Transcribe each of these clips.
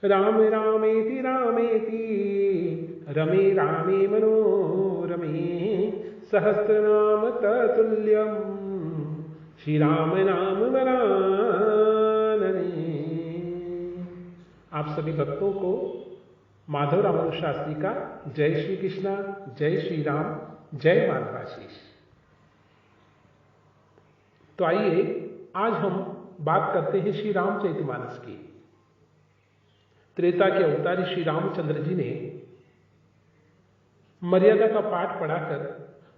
राम रामेति रामेति रमे रामे मनोरमे सहस्रनाम ततुल्यम श्री राम नाम वरानने। आप सभी भक्तों को माधव रामानुज शास्त्री का जय श्री कृष्णा, जय श्री राम, जय माधवाशीष। तो आइए आज हम बात करते हैं श्री रामचरितमानस की। त्रेता के अवतारी श्री रामचंद्र जी ने मर्यादा का पाठ पढ़ाकर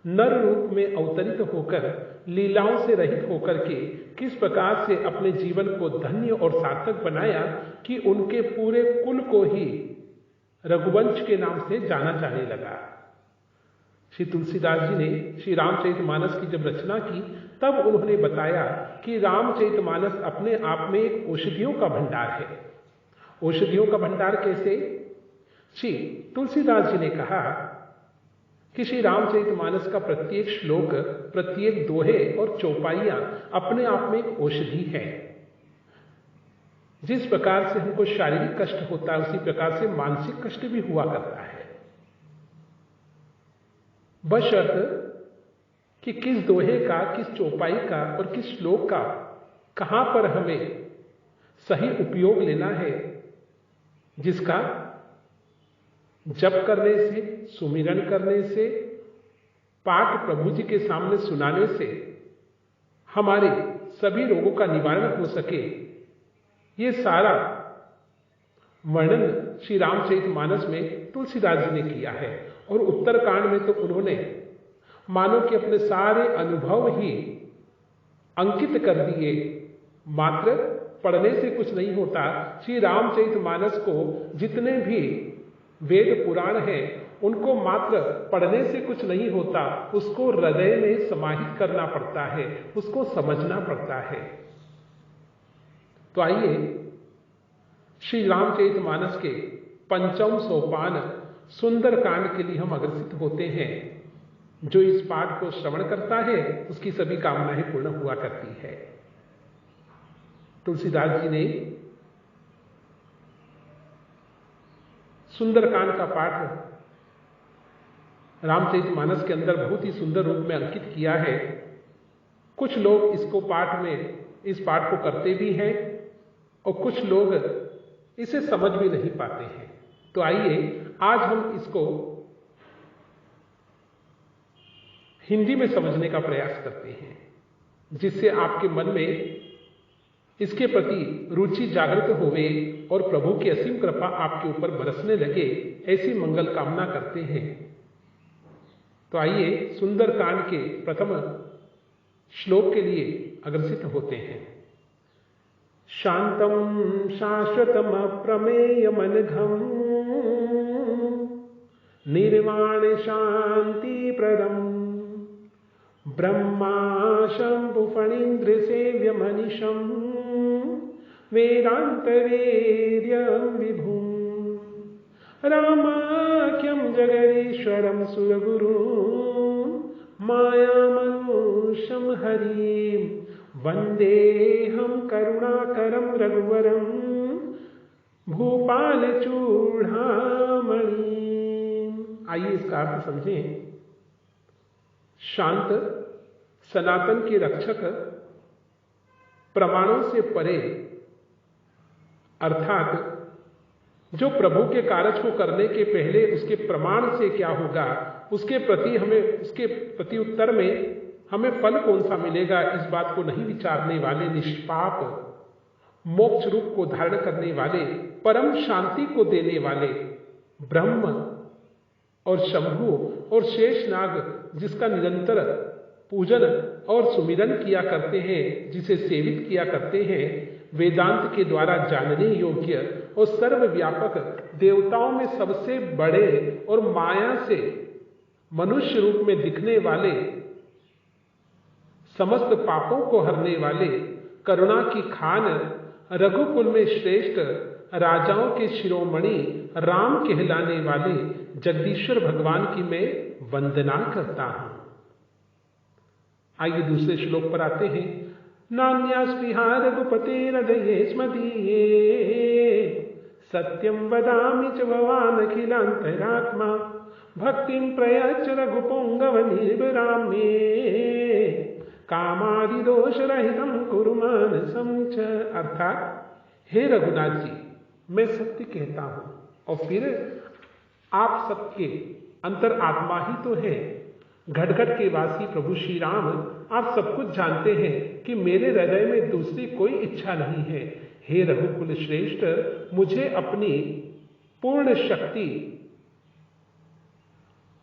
नर रूप में अवतरित होकर लीलाओं से रहित होकर के किस प्रकार से अपने जीवन को धन्य और सार्थक बनाया कि उनके पूरे कुल को ही रघुवंश के नाम से जाना जाने लगा। श्री तुलसीदास जी ने श्री रामचरितमानस की जब रचना की तब उन्होंने बताया कि रामचरितमानस अपने आप में एक औषधियों का भंडार है। औषधियों का भंडार कैसे? श्री तुलसीदास जी ने कहा कि श्री रामचरितमानस का प्रत्येक श्लोक, प्रत्येक दोहे और चौपाइयां अपने आप में एक औषधि है। जिस प्रकार से हमको शारीरिक कष्ट होता है उसी प्रकार से मानसिक कष्ट भी हुआ करता है, बशर्त कि किस दोहे का, किस चौपाई का और किस श्लोक का कहां पर हमें सही उपयोग लेना है, जिसका जप करने से, सुमिरन करने से, पाठ प्रभु जी के सामने सुनाने से हमारे सभी रोगों का निवारण हो सके। ये सारा वर्णन श्री रामचरितमानस में तुलसीदास जी ने किया है। और उत्तरकांड में तो उन्होंने मानो कि अपने सारे अनुभव ही अंकित कर दिए। मात्र पढ़ने से कुछ नहीं होता। श्री रामचरितमानस को जितने भी वेद पुराण हैं उनको मात्र पढ़ने से कुछ नहीं होता, उसको हृदय में समाहित करना पड़ता है, उसको समझना पड़ता है। तो आइए श्री रामचरितमानस के पंचम सोपान सुंदरकांड के लिए हम अग्रसित होते हैं। जो इस पाठ को श्रवण करता है उसकी सभी कामनाएं पूर्ण हुआ करती है। तुलसीदास जी ने सुंदरकांड का पाठ रामचरितमानस के अंदर बहुत ही सुंदर रूप में अंकित किया है। कुछ लोग इसको इस पाठ को करते भी हैं और कुछ लोग इसे समझ भी नहीं पाते हैं। तो आइए आज हम इसको हिंदी में समझने का प्रयास करते हैं, जिससे आपके मन में इसके प्रति रुचि जागृत होवे और प्रभु की असीम कृपा आपके ऊपर बरसने लगे, ऐसी मंगल कामना करते हैं। तो आइए सुंदरकांड के प्रथम श्लोक के लिए अग्रसित होते हैं। शांतम शाश्वतम प्रमेयमनघम निर्वाण शांति प्रदम ब्रह्मा शंभु फणीन्द्र सेव्य मनीषम वेदांत वेद्यम विभुम रामाख्यम जगदीश्वरम सुरगुरु माया मनुष्यम हरिम वंदेहम करुणाकरम रघुवरम भूपाल चूड़ामणि। आइए इसका अर्थ समझें। शांत, सनातन के रक्षक, प्रमाणों से परे, अर्थात जो प्रभु के कार्य को करने के पहले उसके प्रमाण से क्या होगा, उसके प्रति उत्तर में हमें फल कौन सा मिलेगा, इस बात को नहीं विचारने वाले, निष्पाप मोक्ष रूप को धारण करने वाले, परम शांति को देने वाले ब्रह्म और शंभु और शेषनाग, जिसका निरंतर पूजन और सुमिरन किया करते हैं, जिसे सेवित किया करते हैं, वेदांत के द्वारा जानने योग्य और सर्वव्यापक, देवताओं में सबसे बड़े और माया से मनुष्य रूप में दिखने वाले, समस्त पापों को हरने वाले, करुणा की खान, रघुकुल में श्रेष्ठ, राजाओं के शिरोमणि राम कहलाने वाले जगदीश्वर भगवान की मैं वंदना करता हूं। आइए दूसरे श्लोक पर आते हैं। नान्या स्पृहा रघुपते हृदये स्मदीये सत्यं वदामि च भवान् अखिलान्तरात्मा भक्तिं प्रयच्छ रघुपुंगव निर्भराम्ये कामादिदोषरहितं कुरु मानसं च। अर्थात हे रघुनाथ जी, मैं सत्य कहता हूं और फिर आप सबके अंतर आत्मा ही तो है। घटघट के वासी प्रभु श्री राम, आप सब कुछ जानते हैं कि मेरे हृदय में दूसरी कोई इच्छा नहीं है। हे रघुकुल श्रेष्ठ, मुझे अपनी पूर्ण शक्ति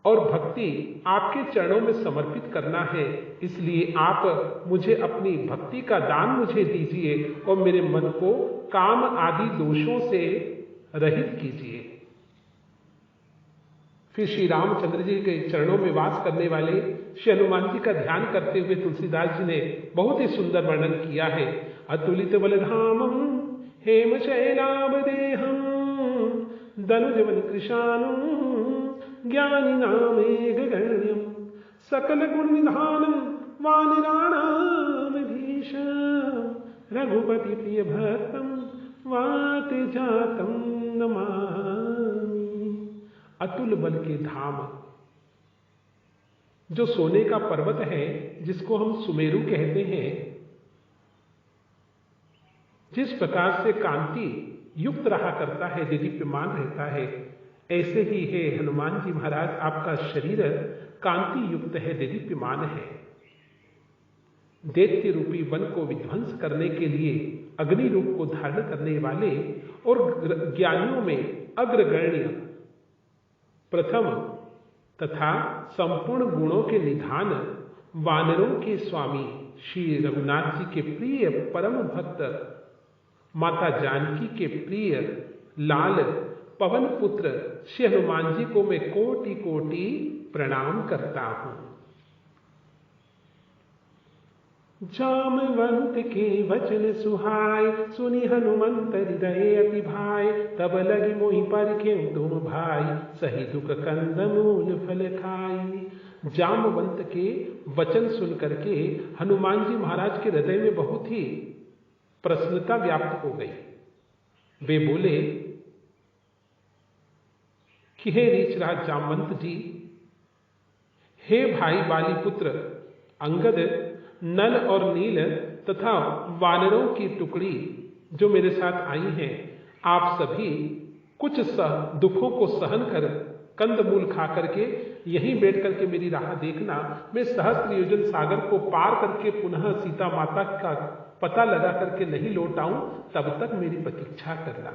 और भक्ति आपके चरणों में समर्पित करना है, इसलिए आप मुझे अपनी भक्ति का दान मुझे दीजिए और मेरे मन को काम आदि दोषों से रहित कीजिए। फिर श्री रामचंद्र जी के चरणों में वास करने वाले श्री हनुमान जी का ध्यान करते हुए तुलसीदास जी ने बहुत ही सुंदर वर्णन किया है। अतुलित बलधामम हेम शैलावदेहम दनुजवन कृशानुम ज्ञानी नामेघगण्यम सकल गुण निधानम वानिराणाम भीषम रघुपति प्रिय भक्तम वात जातम नमामि। अतुल बल के धाम, जो सोने का पर्वत है जिसको हम सुमेरु कहते हैं, जिस प्रकार से कांति युक्त रहा करता है, दीप्यमान रहता है, ऐसे ही है हनुमान जी महाराज, आपका शरीर कांति युक्त है, दीप्यमान है। दैत्य रूपी वन को विध्वंस करने के लिए अग्नि रूप को धारण करने वाले और ज्ञानियों में अग्रगण्य प्रथम तथा संपूर्ण गुणों के निधान वानरों के स्वामी श्री रघुनाथ जी के प्रिय परम भक्त माता जानकी के प्रिय लाल पवन पुत्र श्री हनुमान जी को मैं कोटि कोटि प्रणाम करता हूं। जामवंत के वचन सुहाय सुनि हनुमंत हृदय अति भाई तब लगी मोहि परखे तुम भाई सही दुख कंद मूल फल खाई। जामवंत के वचन सुन करके हनुमान जी महाराज के हृदय में बहुत ही प्रसन्नता व्याप्त हो गई। वे बोले कि हे रीछराज जामवंत जी, हे भाई बाली पुत्र अंगद, नल और नील तथा वानरों की टुकड़ी जो मेरे साथ आई हैं, आप सभी कुछ दुखों को सहन कर कंदमूल खा करके यहीं बैठ करके मेरी राह देखना। मैं सहस्त्र योजन सागर को पार करके पुनः सीता माता का पता लगा करके नहीं लौट आऊं, तब तक मेरी प्रतीक्षा करना।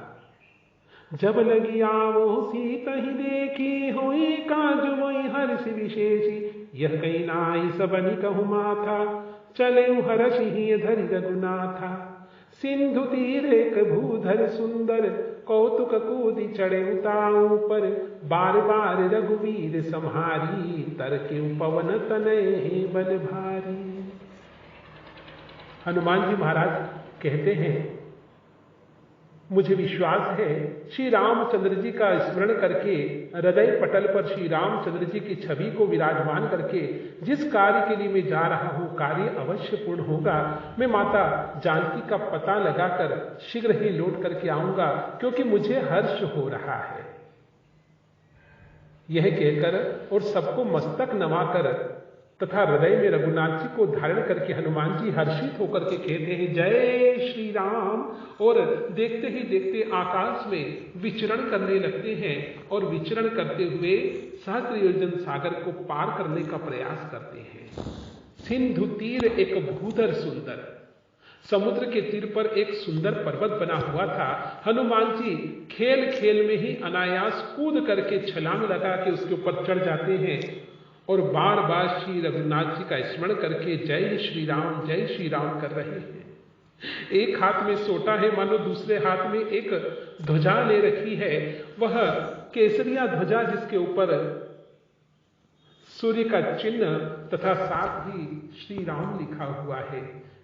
जब लगी आवो सीता ही देखी हुई काज मोई हर्ष विशेषी यह कहीं नाई सबनी कहु माथा चले हर्ष ही धरि रघुनाथा। सिंधु तीर एक भूधर सुंदर कौतुक कूदि चढ़े उताऊ पर बार बार रघुवीर सम्हारी तरके पवन तनय बल भारी। हनुमान जी महाराज कहते हैं, मुझे विश्वास है श्री रामचंद्र जी का स्मरण करके हृदय पटल पर श्री रामचंद्र जी की छवि को विराजमान करके जिस कार्य के लिए मैं जा रहा हूं, कार्य अवश्य पूर्ण होगा। मैं माता जानकी का पता लगाकर शीघ्र ही लौट करके आऊंगा, क्योंकि मुझे हर्ष हो रहा है। यह कहकर और सबको मस्तक नवाकर तथा हृदय में रघुनाथ जी को धारण करके हनुमान जी हर्षित होकर के कहते हैं, जय श्री राम, और देखते ही देखते आकाश में विचरण करने लगते हैं और विचरण करते हुए सहस्त्र योजन सागर को पार करने का प्रयास करते हैं। सिंधु तीर एक भूधर सुंदर, समुद्र के तीर पर एक सुंदर पर्वत बना हुआ था। हनुमान जी खेल खेल में ही अनायास कूद करके छलांग लगा के उसके ऊपर चढ़ जाते हैं और बार बार श्री रघुनाथ जी का स्मरण करके जय श्री राम कर रहे हैं। एक हाथ में सोटा है, मानो दूसरे हाथ में एक ध्वजा ले रखी है, वह केसरिया ध्वजा जिसके ऊपर सूर्य का चिन्ह तथा साथ ही श्री राम लिखा हुआ है।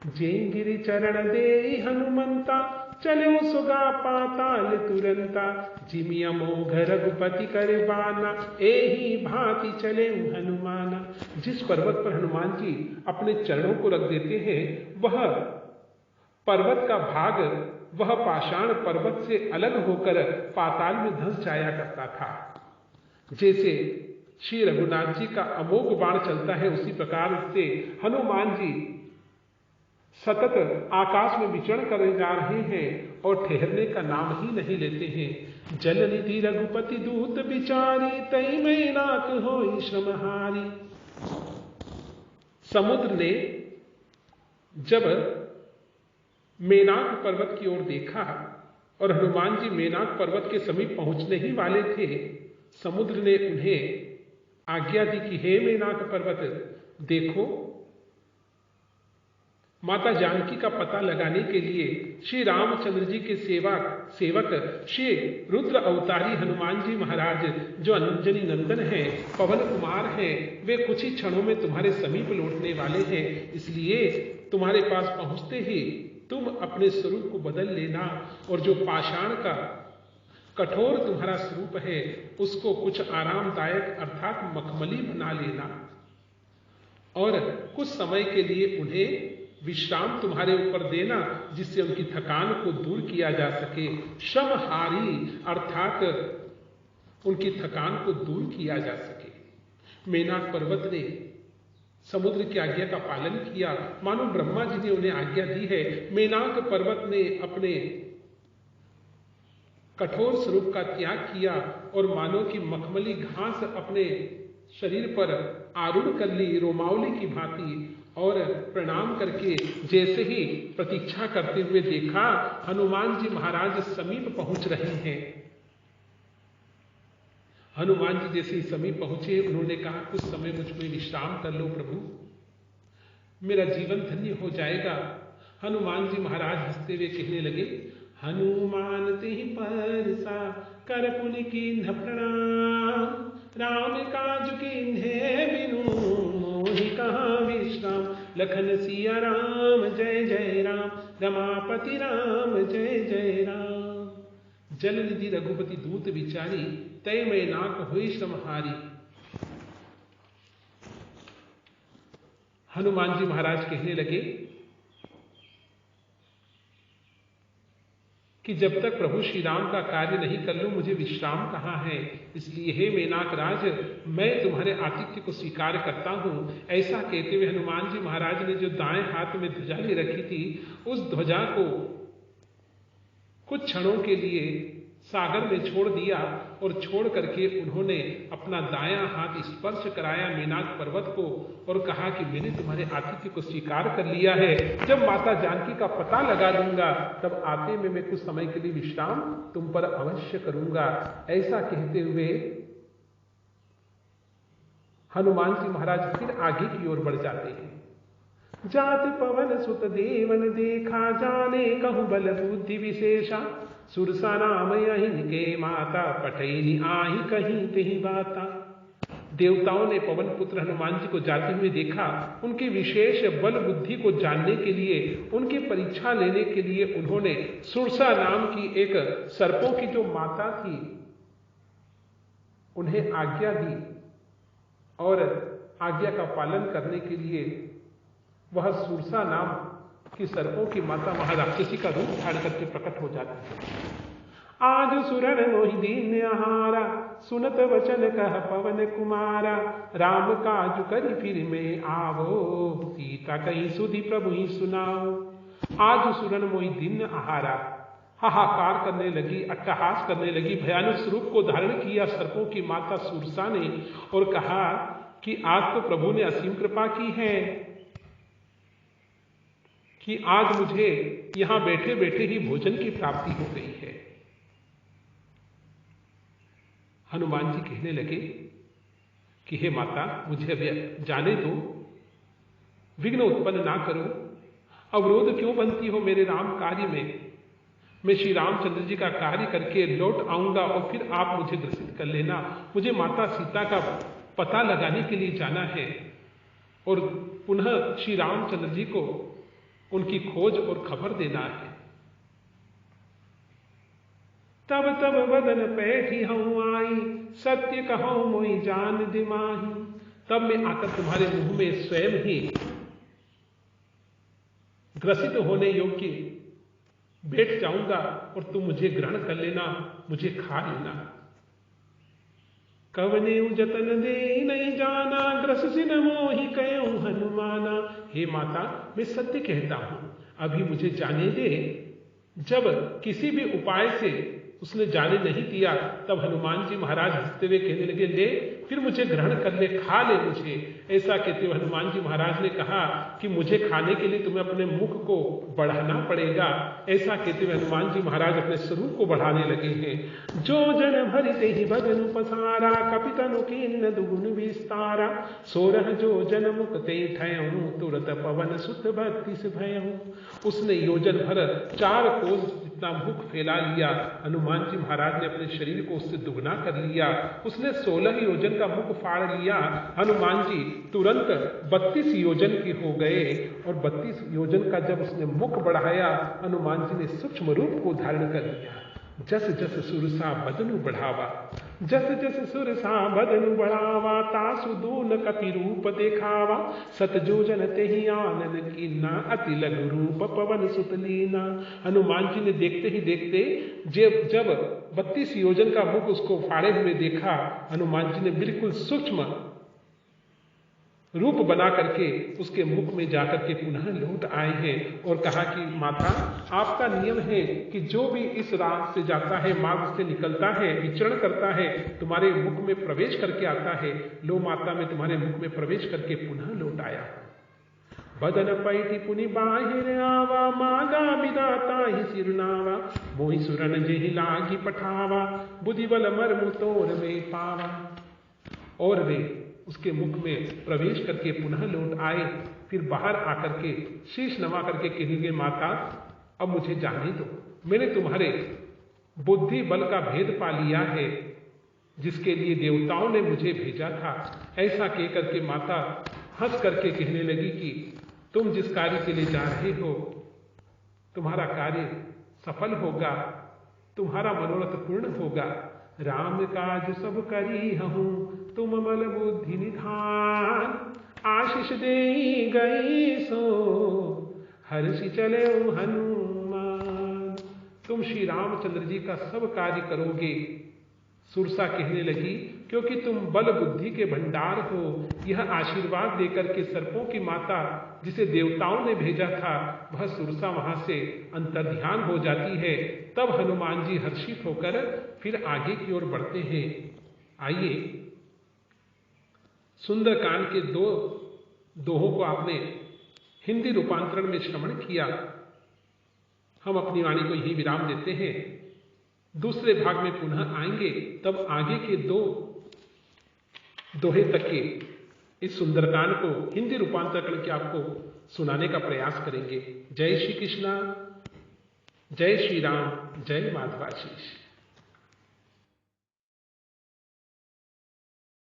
जय गिरि चरण दे हनुमंता चले सुगा पाताल तुरंता जिमि अमोघ रघुपति कर बाना एही भांति चले हनुमाना। जिस पर्वत पर हनुमान जी अपने चरणों को रख देते हैं, वह पर्वत का भाग वह पाषाण पर्वत से अलग होकर पाताल में धंस जाया करता था। जैसे श्री रघुनाथ जी का अमोघ बाण चलता है, उसी प्रकार से हनुमान जी सतत आकाश में विचरण कर जा रहे हैं और ठहरने का नाम ही नहीं लेते हैं। जल निधि रघुपति दूत बिचारी, तई में नाक होई श्रमहारी। समुद्र ने जब मेनाक पर्वत की ओर देखा और हनुमान जी मेनाक पर्वत के समीप पहुंचने ही वाले थे, समुद्र ने उन्हें आज्ञा दी कि हे मेनाक पर्वत, देखो माता जानकी का पता लगाने के लिए श्री रामचंद्र जी के सेवक श्री रुद्र अवतारी हनुमान जी महाराज, जो अंजनी नंदन हैं, पवन कुमार हैं, वे कुछ ही क्षणों में तुम्हारे समीप लौटने वाले हैं। इसलिए तुम्हारे पास पहुंचते ही तुम अपने स्वरूप को बदल लेना और जो पाषाण का कठोर तुम्हारा स्वरूप है उसको कुछ आरामदायक अर्थात मखमली बना लेना और कुछ समय के लिए उन्हें विश्राम तुम्हारे ऊपर देना, जिससे उनकी थकान को दूर किया जा सके। श्रमहारी अर्थात उनकी थकान को दूर किया जा सके। मेनाक पर्वत ने समुद्र की आज्ञा का पालन किया, मानो ब्रह्मा जी ने उन्हें आज्ञा दी है। मेनाक पर्वत ने अपने कठोर स्वरूप का त्याग किया और मानो की मखमली घास अपने शरीर पर आरूढ़ कर ली रोमावली की भांति, और प्रणाम करके जैसे ही प्रतीक्षा करते हुए देखा हनुमान जी महाराज समीप पहुंच रहे हैं। हनुमान जी जैसे ही समीप पहुंचे, उन्होंने कहा कुछ समय मुझ में विश्राम कर लो प्रभु, मेरा जीवन धन्य हो जाएगा। हनुमान जी महाराज हंसते हुए कहने लगे, हनुमान तिहि परसा कर पुनि कीन्ह प्रणाम, राम काज कीन्हे बिनु मोहि कहाँ विश्राम। लखन सिया राम जय जय राम, रमापति राम जय जय राम। जल निधि रघुपति दूत विचारी, तय में नाक हुई श्रमहारी। हनुमान जी महाराज कहने लगे कि जब तक प्रभु श्री राम का कार्य नहीं कर लूं मुझे विश्राम कहाँ है। इसलिए हे मेनाक राज, मैं तुम्हारे आतिथ्य को स्वीकार करता हूं। ऐसा कहते हुए हनुमान जी महाराज ने जो दाएं हाथ में ध्वजा ले रखी थी, उस ध्वजा को कुछ क्षणों के लिए सागर में छोड़ दिया और छोड़ करके उन्होंने अपना दायां हाथ स्पर्श कराया मेनाक पर्वत को और कहा कि मैंने तुम्हारे आतिथ्य को स्वीकार कर लिया है। जब माता जानकी का पता लगा दूंगा तब आते में मैं कुछ समय के लिए विश्राम तुम पर अवश्य करूंगा। ऐसा कहते हुए हनुमान जी महाराज फिर आगे की ओर बढ़ जाते हैं। जाति पवन सुत देवन देखा, जाने कहूं बल बुद्धि विशेषा। सुरसा नाम यहीं के माता, पठैनी आही कहीं कहीं बाता। देवताओं ने पवन पुत्र हनुमान जी को जाते हुए देखा। उनकी विशेष बल बुद्धि को जानने के लिए, उनकी परीक्षा लेने के लिए उन्होंने सुरसा नाम की एक सर्पों की जो माता थी उन्हें आज्ञा दी और आज्ञा का पालन करने के लिए वह सुरसा नाम की सर्पों की माता महाराक्षसी का रूप धारण करके प्रकट हो जाती है। आज सुरण मोहि दीन आहारा, सुनत वचन कह पवन कुमारा। राम काज करि फिर में आवो, सीता कहीं सुधि प्रभु ही सुनाओ। आज सुरण मोहि दीन आहारा, हाहाकार करने लगी, अट्टहास करने लगी, भयानक स्वरूप को धारण किया सर्पों की माता सुरसा ने और कहा कि आज तो प्रभु ने असीम कृपा की है कि आज मुझे यहां बैठे बैठे ही भोजन की प्राप्ति हो गई है। हनुमान जी कहने लगे कि हे माता, मुझे अभी जाने दो, विघ्न उत्पन्न ना करो, अवरोध क्यों बनती हो मेरे राम कार्य में। मैं श्री रामचंद्र जी का कार्य करके लौट आऊंगा और फिर आप मुझे ग्रसित कर लेना। मुझे माता सीता का पता लगाने के लिए जाना है और पुनः श्री रामचंद्र जी को उनकी खोज और खबर देना है। तब तब बदन पैठी हूं आई, सत्य कहूं मोई जान दिमाही। तब मैं आकर तुम्हारे मुंह में स्वयं ही ग्रसित होने योग्य बैठ जाऊंगा और तुम मुझे ग्रहण कर लेना, मुझे खा लेना। कवने जतन दे नहीं जाना, ग्रस सिन मोहि कयो हनुमाना। हे माता, मैं सत्य कहता हूं, अभी मुझे जाने दे। जब किसी भी उपाय से उसने जाने नहीं दिया, तब हनुमान जी महाराज हंसते हुए कहने लगे, ले फिर मुझे ग्रहण कर ले, खा ले मुझे। ऐसा कहते हुए हनुमान जी महाराज ने कहा कि मुझे खाने के लिए तुम्हें अपने मुख को बढ़ाना पड़ेगा। ऐसा कहते हुए हनुमान जी महाराज अपने स्वरूप को बढ़ाने लगे हैं। जो जन भरि तेहि बदन पसारा, कपितनु कीन दुगुन विस्तारा। सोरह जो जन मुख ते ठयहु, तुरत पवन सुत 32 भयहु। उसने योजन भर 4 कोस जितना मुख फैला लिया। हनुमान जी महाराज ने अपने शरीर को उससे दुगना कर लिया। उसने 16 योजन का मुख फाड़ लिया। हनुमान जी तुरंत 32 योजन के हो गए और 32 योजन का जब उसने मुख बढ़ाया, हनुमान जी ने सूक्ष्म रूप को धारण कर लिया। जस जस सुरसा बदनु बढ़ावा, जस जस सुरसा बदनु बढ़ावा, तासु दून कपि रूप देखावा। सत जोजन तेहि आनन कीना, अति लघु रूप पवन सुत लीना। हनुमान जी ने देखते ही देखते जब 32 योजन का मुख उसको फाड़े हुए देखा, हनुमान जी ने बिल्कुल सूक्ष्म रूप बना करके उसके मुख में जाकर के पुनः लौट आए हैं और कहा कि माता, आपका नियम है कि जो भी इस राह से जाता है, मार्ग से निकलता है, विचरण करता है, तुम्हारे मुख में प्रवेश करके आता है। लो माता, मैं तुम्हारे मुख में प्रवेश करके पुनः लौट आया। बदन पैठी पुनि बाहिर आवा, मागा विदाता ही सिरनावा। मोहि सुरन जेहि लागी पठावा, बुद्धि बल मर्मु तोर में पावा। और वे उसके मुख में प्रवेश करके पुनः लौट आए। फिर बाहर आकर के शीश नवा करके कहेंगे, माता अब मुझे जाने दो, मैंने तुम्हारे बुद्धि बल का भेद पा लिया है, जिसके लिए देवताओं ने मुझे भेजा था। ऐसा कह करके माता हंस करके कहने लगी कि तुम जिस कार्य के लिए जा रहे हो, तुम्हारा कार्य सफल होगा, तुम्हारा मनोरथ पूर्ण होगा। राम काज सब करी हूँ, तुम मल बुद्धि निधान। आशीष दे गई सो, हर्षि चले हनुमान। तुम श्री रामचंद्र जी का सब कार्य करोगे। सुरसा कहने लगी, क्योंकि तुम बल बुद्धि के भंडार हो। यह आशीर्वाद देकर के सर्पों की माता जिसे देवताओं ने भेजा था, वह सुरसा वहां से अंतर्ध्यान हो जाती है। तब हनुमान जी हर्षित होकर फिर आगे की ओर बढ़ते हैं। आइए, सुंदरकांड के दोहों को आपने हिंदी रूपांतरण में श्रवण किया। हम अपनी वाणी को यही विराम देते हैं। दूसरे भाग में पुनः आएंगे, तब आगे के 2 दोहे तक के इस सुंदरकांड को हिंदी रूपांतर करके आपको सुनाने का प्रयास करेंगे। जय श्री कृष्णा, जय श्री राम, जय माधवाशीष।